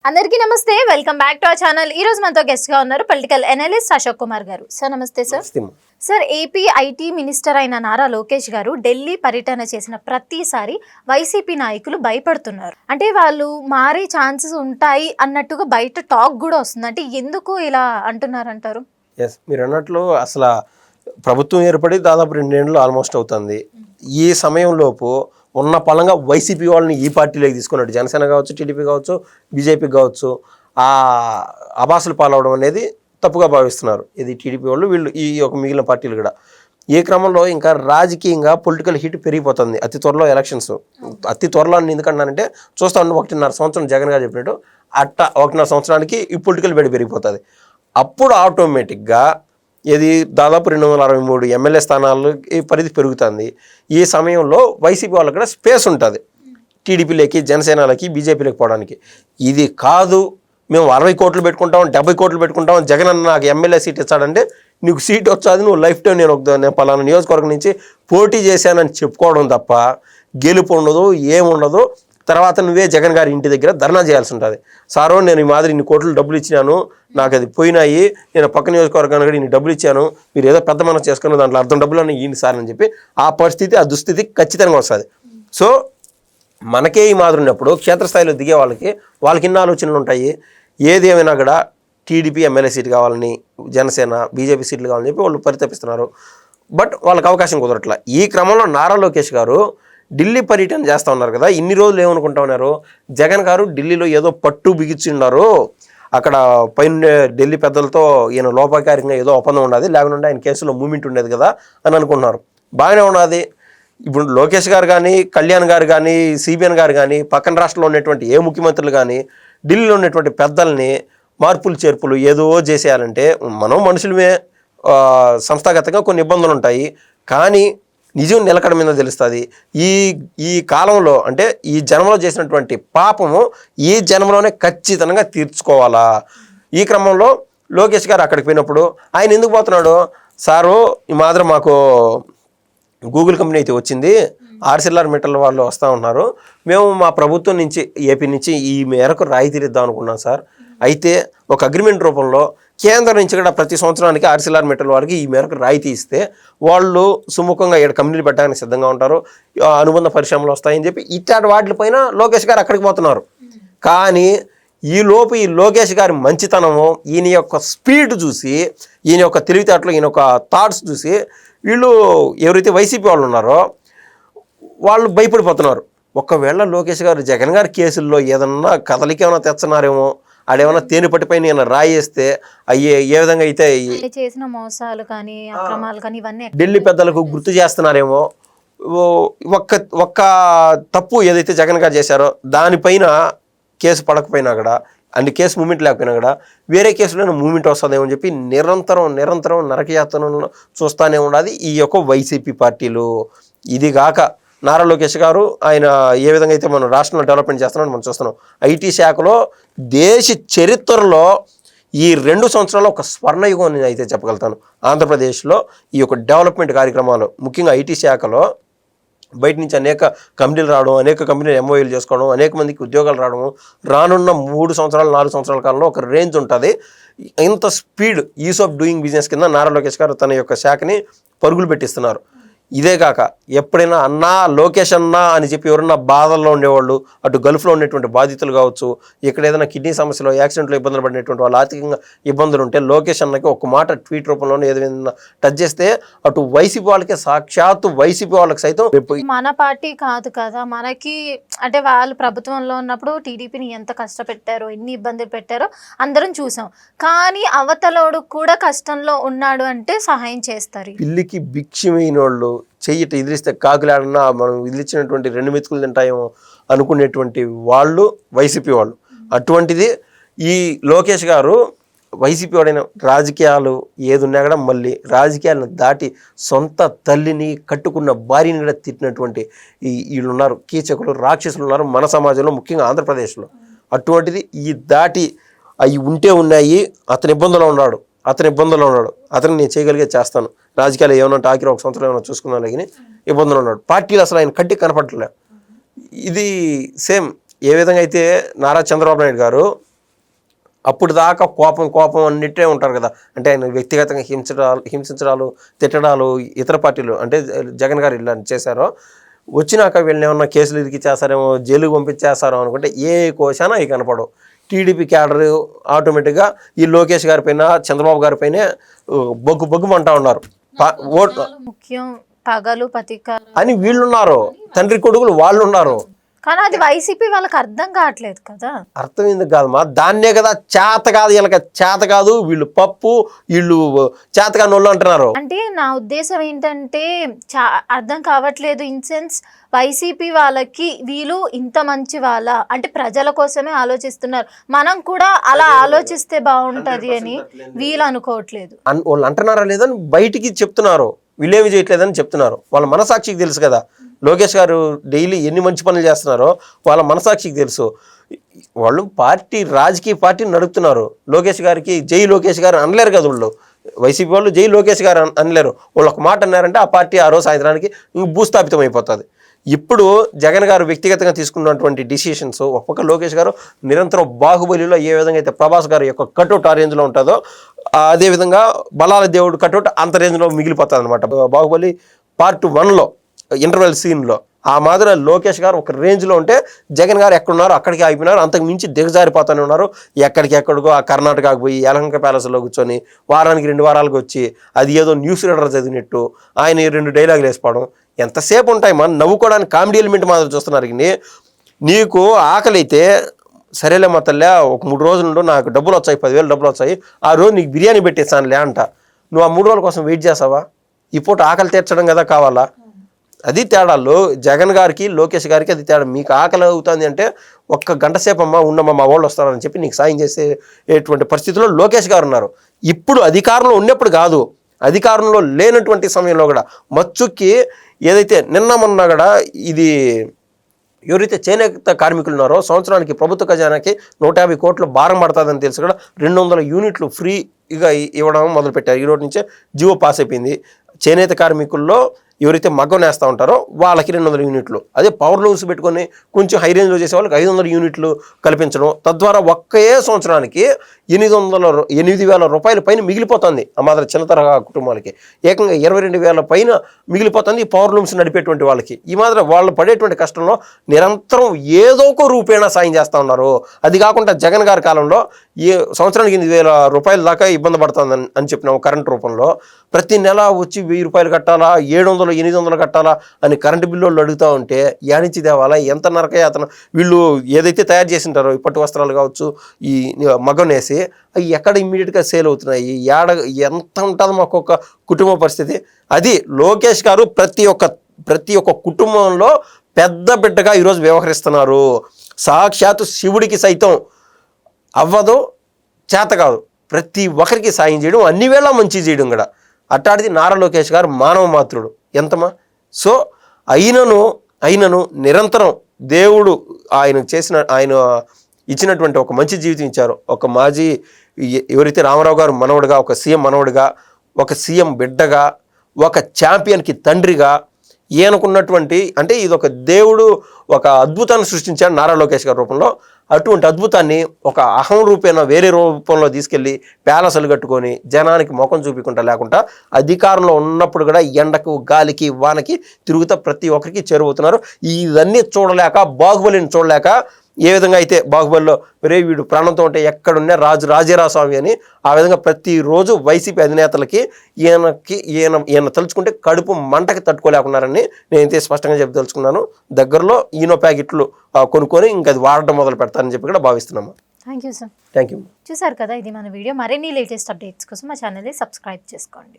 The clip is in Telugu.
అందరికీ నమస్తే, welcome back to our channel. ఈ రోజు మనతో గెస్ట్ గా ఉన్నారు పొలిటికల్ అనలిస్ట్ అశోక్ కుమార్ గారు. సార్ నమస్తే. సార్ ఏపీ ఐటీ మినిస్టర్ అయిన నారా లోకేష్ గారు ఢిల్లీ పర్యటన చేసిన ప్రతిసారి వైసీపీ నాయకులు భయపడుతున్నారు. అంటే వాళ్ళు మారే ఛాన్సెస్ ఉంటాయి అన్నట్టుగా బయట టాక్ కూడా వస్తుంది. అంటే ఎందుకు ఇలా అంటున్నారంటారు? మీరు అన్నట్లు అసలు ప్రభుత్వం ఏర్పడి దాదాపు 2 ఏళ్ళు ఆల్మోస్ట్ అవుతుంది. ఈ సమయంలోపు ఉన్న పలంగా వైసీపీ వాళ్ళని ఈ పార్టీలోకి తీసుకున్నట్టు జనసేన కావచ్చు, టీడీపీ కావచ్చు, బీజేపీ కావచ్చు, ఆ అబాసులు పాలవడం అనేది తప్పుగా భావిస్తున్నారు. ఇది టీడీపీ వాళ్ళు, వీళ్ళు ఈ ఒక మిగిలిన పార్టీలు కూడా. ఈ క్రమంలో ఇంకా రాజకీయంగా పొలిటికల్ హీట్ పెరిగిపోతుంది. అతి త్వరలో ఎలక్షన్స్, అతి త్వరలో ఎందుకన్నానంటే చూస్తాను 1.5 సంవత్సరం జగన్ గారు చెప్పినట్టు అట్ట 1.5 సంవత్సరానికి ఈ పొలిటికల్ వేడి పెరిగిపోతుంది. అప్పుడు ఆటోమేటిక్గా ఇది దాదాపు 263 ఎమ్మెల్యే స్థానాలకి పరిధి పెరుగుతుంది. ఈ సమయంలో వైసీపీ వాళ్ళకి కూడా స్పేస్ ఉంటుంది టీడీపీలోకి, జనసేనలకి, బీజేపీలోకి పోవడానికి. ఇది కాదు మేము 60 కోట్లు పెట్టుకుంటాం, 70 కోట్లు పెట్టుకుంటాం, జగన్ అన్న నాకు ఎమ్మెల్యే సీట్ ఇచ్చాడంటే నీకు సీట్ వచ్చాది, నువ్వు లైఫ్ టైం నేను పలానా నియోజకవర్గం నుంచి పోటీ చేశానని చెప్పుకోవడం తప్ప గెలుపు ఉండదు, ఏముండదు. తర్వాత నువ్వే జగన్ గారి ఇంటి దగ్గర ధర్నా చేయాల్సి ఉంటుంది. సారో నేను ఈ మాదిరి ఇన్ని కోట్లు డబ్బులు ఇచ్చినాను, నాకు అది పోయినాయి, నేను పక్క నియోజకవర్గానికి కూడా ఇన్ని డబ్బులు ఇచ్చాను, మీరు ఏదో పెద్ద మనసు చేసుకున్న దాంట్లో అర్థం డబ్బులు అన్నీ ఈయన సార్ అని చెప్పి ఆ పరిస్థితి, ఆ దుస్థితి ఖచ్చితంగా వస్తుంది. సో మనకే ఈ మాదిరి ఉన్నప్పుడు క్షేత్రస్థాయిలో దిగే వాళ్ళకి ఇన్ని ఆలోచనలు ఉంటాయి. ఏది ఏమైనా కూడా టీడీపీ ఎమ్మెల్యే సీట్ కావాలని, జనసేన బీజేపీ సీట్లు కావాలని చెప్పి వాళ్ళు పరితపిస్తున్నారు. బట్ వాళ్ళకి అవకాశం కుదరట్లా. ఈ క్రమంలో నారా లోకేష్ గారు ఢిల్లీ పర్యటన చేస్తూ ఉన్నారు కదా. ఇన్ని రోజులు ఏమనుకుంటా ఉన్నారు, జగన్ గారు ఢిల్లీలో ఏదో పట్టు బిగించున్నారు, అక్కడ పైన ఢిల్లీ పెద్దలతో ఈయన లోపకారికంగా ఏదో ఒప్పందం ఉండదు, లేకుండా ఆయన కేసులో మూమెంట్ ఉండేది కదా అని అనుకుంటున్నారు. బాగానే ఉన్నది. ఇప్పుడు లోకేష్ గారు కానీ, కళ్యాణ్ గారు కానీ, సిబిఎన్ గారు కానీ, పక్కన రాష్ట్రంలో ఉన్నటువంటి ఏ ముఖ్యమంత్రులు కానీ ఢిల్లీలో ఉన్నటువంటి పెద్దల్ని మార్పులు చేర్పులు ఏదో చేసేయాలంటే మనం మనుషులమే, సంస్థాగతంగా కొన్ని ఇబ్బందులు ఉంటాయి. కానీ నిజం నిలకడ మీద తెలుస్తుంది. ఈ కాలంలో అంటే ఈ జన్మలో చేసినటువంటి పాపము ఈ జన్మలోనే ఖచ్చితంగా తీర్చుకోవాలా. ఈ క్రమంలో లోకేష్ గారు అక్కడికి పోయినప్పుడు ఆయన ఎందుకు పోతున్నాడు, సారు ఈ మాత్రం మాకు గూగుల్ కంపెనీ అయితే వచ్చింది, ఆర్సిల్ఆర్ మెటల్ వాళ్ళు వస్తూ ఉన్నారు, మేము మా ప్రభుత్వం నుంచి ఏపీ నుంచి ఈ మేరకు రాయితీ ఇద్దాం అనుకున్నాం సార్. అయితే ఒక అగ్రిమెంట్ రూపంలో కేంద్రం నుంచి కూడా ప్రతి సంవత్సరానికి ఆర్సిల్ఆర్ మెటల్ వారికి ఈ మేరకు రాయితీ ఇస్తే వాళ్ళు సుముఖంగా 7 కంపెనీలు పెట్టడానికి సిద్ధంగా ఉంటారు, అనుబంధ పరిశ్రమలు వస్తాయని చెప్పి ఇట్లాంటి వాటిపైన లోకేష్ గారు అక్కడికి పోతున్నారు. కానీ ఈ లోకేష్ గారి మంచితనము, ఈయన యొక్క స్పీడ్ చూసి, ఈయన యొక్క తెలివితేటలు, ఈయన యొక్క థాట్స్ చూసి వీళ్ళు ఎవరైతే వైసీపీ వాళ్ళు ఉన్నారో వాళ్ళు భయపడిపోతున్నారు. ఒకవేళ లోకేష్ గారు జగన్ గారి కేసుల్లో ఏదన్నా కదలికి ఏమైనా తెచ్చన్నారేమో, ఆడేమన్నా తేనెపట్టిపైన ఏమైనా రాయేస్తే అయ్యే ఏ విధంగా అయితే చేసిన మోసాలు కానీ అక్రమాలు కానీ ఇవన్నీ ఢిల్లీ పెద్దలకు గుర్తు చేస్తున్నారేమో. ఒక్క తప్పు ఏదైతే జగన్ గారు చేశారో దానిపైన కేసు పడకపోయినా కూడా, అన్ని కేసు మూమెంట్ లేకపోయినా కూడా వేరే కేసులోనే మూమెంట్ వస్తుందేమో అని చెప్పి నిరంతరం నరకయాతనలో చూస్తూనే ఉన్నది ఈ యొక్క వైసీపీ పార్టీలు. ఇది కాక నారా లోకేష్ గారు ఆయన ఏ విధంగా అయితే మనం రాష్ట్రంలో డెవలప్మెంట్ చేస్తున్నామని మనం చూస్తున్నాం. ఐటీ శాఖలో దేశ చరిత్రలో ఈ 2 సంవత్సరాల్లో ఒక స్వర్ణయుగం అని అయితే చెప్పగలుగుతాను. ఆంధ్రప్రదేశ్లో ఈ యొక్క డెవలప్మెంట్ కార్యక్రమాలు, ముఖ్యంగా ఐటీ శాఖలో బయట నుంచి అనేక కంపెనీలు రావడం, అనేక కంపెనీలు ఎంఓఏలు చేసుకోవడం, అనేక మందికి ఉద్యోగాలు రావడం, రానున్న 3 సంవత్సరాలు 4 సంవత్సరాల కాలంలో ఒక రేంజ్ ఉంటుంది. ఇంత speed is of doing business కింద నారా లోకేష్ గారు తన యొక్క శాఖని పరుగులు పెట్టిస్తున్నారు. ఇదే కాక ఎప్పుడైనా అన్నా లోకేష్ అన్నా అని చెప్పి ఎవరన్నా బాధల్లో ఉండేవాళ్ళు, అటు గల్ఫ్లో ఉండేటువంటి బాధితులు కావచ్చు, ఇక్కడ ఏదైనా కిడ్నీ సమస్యలో యాక్సిడెంట్లో ఇబ్బందులు పడినటువంటి వాళ్ళు, ఆర్థికంగా ఇబ్బందులు ఉంటే లోకేష్ అన్నకి ఒక మాట ట్వీట్ రూపంలోనే ఏదైనా టచ్ చేస్తే అటు వైసీపీ వాళ్ళకి, సాక్షాత్తు వైసీపీ వాళ్ళకి సైతం మన పార్టీ కాదు కదా, మనకి అంటే వాళ్ళు ప్రభుత్వంలో ఉన్నప్పుడు టీడీపీని ఎంత కష్టపెట్టారో, ఎన్ని ఇబ్బందులు పెట్టారో అందరం చూసాం. కానీ అవతలోడు కూడా కష్టంలో ఉన్నాడు అంటే సహాయం చేస్తారు. పిల్లికి భిక్షమైన వాళ్ళు చెయ్యిట ఎదిరిస్తే కాకులాడన్నా మనం ఇదిలిచ్చినటువంటి 2 మెతుకులు తింటాయేమో అనుకునేటువంటి వాళ్ళు వైసీపీ వాళ్ళు. అటువంటిది ఈ లోకేష్ గారు వైసీపీ వాడైన రాజకీయాలు ఏదున్నా కూడా మళ్ళీ రాజకీయాలను దాటి సొంత తల్లిని, కట్టుకున్న భార్యని కూడా తిట్టినటువంటి వీళ్ళు ఉన్నారు, కీచకులు, రాక్షసులు ఉన్నారు మన సమాజంలో, ముఖ్యంగా ఆంధ్రప్రదేశ్లో. అటువంటిది ఈ దాటి అవి ఉంటే ఉన్నాయి. అతని ఇబ్బందులో ఉన్నాడు, అతను నేను చేయగలిగే చేస్తాను, రాజకీయాలు ఏమన్నా ఆఖరి 1 సంవత్సరం ఏమైనా చూసుకున్నాను కానీ ఇబ్బందులు ఉన్నాడు. పార్టీలు అసలు ఆయన కంటికి కనపడలే. ఇది సేమ్ ఏ విధంగా అయితే నారా చంద్రబాబు నాయుడు గారు అప్పుడు దాకా కోపం అన్నిటే ఉంటారు కదా. అంటే ఆయన వ్యక్తిగతంగా హింసించడాలు తిట్టడాలు ఇతర పార్టీలు అంటే జగన్ గారు ఇలా చేశారో, వచ్చినాక వీళ్ళని ఏమన్నా కేసులు ఇరికి చేస్తారేమో, జైలుకి పంపించేస్తారో అనుకుంటే ఏ కోశాన అవి కనపడవు. టీడీపీ క్యాడర్ ఆటోమేటిక్గా ఈ లోకేష్ గారి పైన చంద్రబాబు గారి పైనే బొగ్గుమంటా ఉన్నారు. ముఖ్యం పగలు పతిక అని వీళ్ళున్నారు, తండ్రి కొడుకులు వాళ్ళు ఉన్నారు. కానీ అది వైసీపీ వాళ్ళకి అర్థం కావట్లేదు కదా. అర్థం ఎందుకు కాదమ్మా, దాన్నే కదా చేత కాదు, వీళ్ళకి చేత కాదు, వీళ్ళు పప్పు, వీళ్ళు చేతకాని వాళ్ళు అంటున్నారు. అంటే నా ఉద్దేశం ఏంటంటే అర్థం కావట్లేదు ఇన్ సెన్స్ వైసీపీ వాళ్ళకి వీళ్ళు ఇంత మంచి వాళ్ళ అంటే ప్రజల కోసమే ఆలోచిస్తున్నారు, మనం కూడా అలా ఆలోచిస్తే బాగుంటది అని వీళ్ళు అనుకోవట్లేదు. వాళ్ళు అంటున్నారా లేదని బయటికి చెప్తున్నారు, వీళ్ళేమి చేయట్లేదని చెప్తున్నారు. వాళ్ళ మనసాక్షికి తెలుసు కదా, లోకేష్ గారు డైలీ ఎన్ని మంచి పనులు చేస్తున్నారో వాళ్ళ మనసాక్షికి తెలుసు. వాళ్ళు రాజకీయ పార్టీని నడుపుతున్నారు. లోకేష్ గారికి జై లోకేష్ గారు అనలేరు కదా వాళ్ళు, వైసీపీ వాళ్ళు జై లోకేష్ గారు అనలేరు. వాళ్ళు ఒక మాట అన్నారంటే ఆ పార్టీ ఆ రోజు సాయంత్రానికి భూస్థాపితం అయిపోతుంది. ఇప్పుడు జగన్ గారు వ్యక్తిగతంగా తీసుకున్నటువంటి డిసిషన్స్, ఒక పక్క లోకేష్ గారు నిరంతరం బాహుబలిలో ఏ విధంగా అయితే ప్రభాస్ గారి యొక్క కట్అవుట్ ఆ రేంజ్లో ఉంటుందో, అదేవిధంగా బలాల దేవుడు కట్అవుట్ అంత రేంజ్లో మిగిలిపోతుంది అనమాట. బాహుబలి పార్ట్ 1లో ఇంటర్వెల్ సీన్లో ఆ మాదిరి లోకేష్ గారు ఒక రేంజ్లో ఉంటే జగన్ గారు ఎక్కడున్నారో అక్కడికి ఆగిపోయినారు. అంతకు మించి దిగజారిపోతూనే ఉన్నారు. ఎక్కడికో ఆ కర్ణాటకకు పోయి యలహంక ప్యాలెస్లో కూర్చొని వారానికి 2 వారాలకు వచ్చి అది ఏదో న్యూస్ రీడర్ చదివినట్టు ఆయన 2 డైలాగులు వేసుకోవడం ఎంతసేపు ఉంటాయి. మనం నవ్వుకోవడానికి కామెడీ ఎలిమెంట్ మాత్రం చూస్తున్నారు. కానీ నీకు ఆకలి అయితే సరేలే మా తల్లే ఒక 3 రోజులు నాకు డబ్బులు వచ్చాయి, 10,000 డబ్బులు వచ్చాయి, ఆ రోజు నీకు బిర్యానీ పెట్టేస్తానులే అంట. నువ్వు ఆ 3 రోజుల కోసం వెయిట్ చేస్తావా? ఈ పూట ఆకలి తీర్చడం కదా కావాలా? అది తేడాలో జగన్ గారికి లోకేష్ గారికి అది తేడా. మీకు ఆకలి అవుతుంది అంటే ఒక్క గంట సేపు అమ్మా ఉండమ్మా మా వాళ్ళు వస్తారని చెప్పి నీకు సాయం చేసేటువంటి పరిస్థితిలో లోకేష్ గారు ఉన్నారు. ఇప్పుడు అధికారంలో ఉన్నప్పుడు కాదు, అధికారంలో లేనటువంటి సమయంలో కూడా మచ్చుక్కి ఏదైతే నిన్న మొన్న కూడా ఇది ఎవరైతే చేనేత కార్మికులు ఉన్నారో సంవత్సరానికి ప్రభుత్వ ఖజానాకి 150 కోట్లు భారం పడుతుందని తెలిసి కూడా 200 యూనిట్లు ఫ్రీగా ఇవ్వడం మొదలుపెట్టారు. ఈరోజు నుంచే జియో పాస్ అయిపోయింది. చేనేత కార్మికుల్లో ఎవరైతే మగ్గం వేస్తూ ఉంటారో వాళ్ళకి 200 యూనిట్లు, అదే పవర్ లూమ్స్ పెట్టుకొని కొంచెం హై రేంజ్లో చేసే వాళ్ళకి 500 యూనిట్లు కల్పించడం, తద్వారా ఒకే సంవత్సరానికి 8,000 రూపాయల పైన మిగిలిపోతుంది ఆ మాత్రం చిన్న తరహా కుటుంబాలకి. ఏకంగా 22,000 పైన మిగిలిపోతుంది ఈ పవర్ లూమ్స్ నడిపేటువంటి వాళ్ళకి. ఈ మాత్రం వాళ్ళు పడేటువంటి కష్టంలో నిరంతరం ఏదో ఒక రూపేణా సాయం చేస్తూ ఉన్నారు. అది కాకుండా జగన్ గారి కాలంలో సంవత్సరానికి 8,000 రూపాయల దాకా ఇబ్బంది పడుతుంది అని చెప్పినాము కరెంట్ రూపంలో. ప్రతి నెల వచ్చి 1,000 రూపాయలు కట్టాలా, 700 800 కట్టాలా అని కరెంటు బిల్లు వాళ్ళు అడుగుతూ ఉంటే యానించి తేవాలా, ఎంత నరకయాతన. వీళ్ళు ఏదైతే తయారు చేసింటారో ఈ పట్టు వస్త్రాలు కావచ్చు, ఈ మగ్గం వేసి అవి ఎక్కడ ఇమ్మీడియట్గా సేల్ అవుతున్నాయి, ఎంత ఉంటుంది మాకు ఒక కుటుంబ పరిస్థితి. అది లోకేష్ గారు ప్రతి ఒక్క కుటుంబంలో పెద్ద బిడ్డగా ఈరోజు వ్యవహరిస్తున్నారు. సాక్షాత్తు శివుడికి సైతం అవ్వదు, చేత కాదు ప్రతి ఒక్కరికి సాయం చేయడం, అన్ని వేళ మంచి చేయడం కూడా. అట్టాడిది నారా లోకేష్ గారు మానవ మాత్రుడు ఎంతమా. సో అయినను నిరంతరం దేవుడు ఆయన ఇచ్చినటువంటి ఒక మంచి జీవితం ఇచ్చారు. ఒక మాజీ ఎవరైతే రామారావు గారు మనవడుగా, ఒక సీఎం మనవడుగా, ఒక సీఎం బిడ్డగా, ఒక ఛాంపియన్కి తండ్రిగా ఈయనకున్నటువంటి అంటే ఇది ఒక దేవుడు ఒక అద్భుతాన్ని సృష్టించాడు నారా లోకేష్ గారి రూపంలో. అటువంటి అద్భుతాన్ని ఒక అహం రూపేణ వేరే రూపంలో తీసుకెళ్ళి ప్యాలెస్లు కట్టుకొని జనానికి ముఖం చూపించకుండా లేకుండా అధికారంలో ఉన్నప్పుడు కూడా ఎండకు గాలికి వానకి తిరుగుతా ప్రతి ఒక్కరికి చేరువవుతున్నారు. ఇవన్నీ చూడలేక బాహుబలిని చూడలేక ఏ విధంగా అయితే బాహుబలిలో వీడు ప్రాణంతో ఉంటే ఎక్కడున్నా రాజేరా స్వామి అని ఆ విధంగా ప్రతిరోజు వైసీపీ అధినేతలకి ఈయన తలుచుకుంటే కడుపు మంటకి తట్టుకోలేకున్నారని నేనైతే స్పష్టంగా చెప్పదలుచుకున్నాను. దగ్గరలో ఈనో ప్యాకెట్లు కొనుక్కొని ఇంకా అది వాడటం మొదలు పెడతానని చెప్పి కూడా భావిస్తున్నాము. Thank you sir. Thank you. చూసారు కదా, ఇది మన వీడియో. మరిన్ని లేటెస్ట్ అప్డేట్స్ కోసం మా ఛానల్ని సబ్స్క్రైబ్ చేసుకోండి.